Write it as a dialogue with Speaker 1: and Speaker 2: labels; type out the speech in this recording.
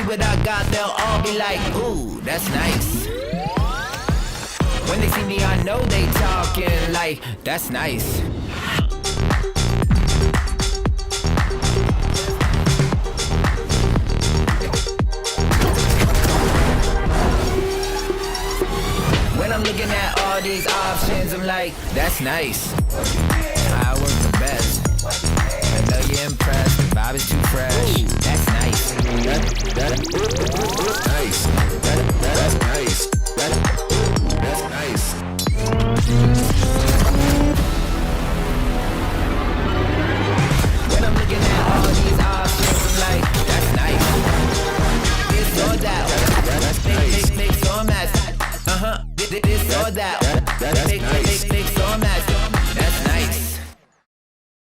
Speaker 1: what I got, they'll all be like, ooh, that's nice. When they see me, I know they talking like, that's nice. When I'm looking at all these options, I'm like, that's nice.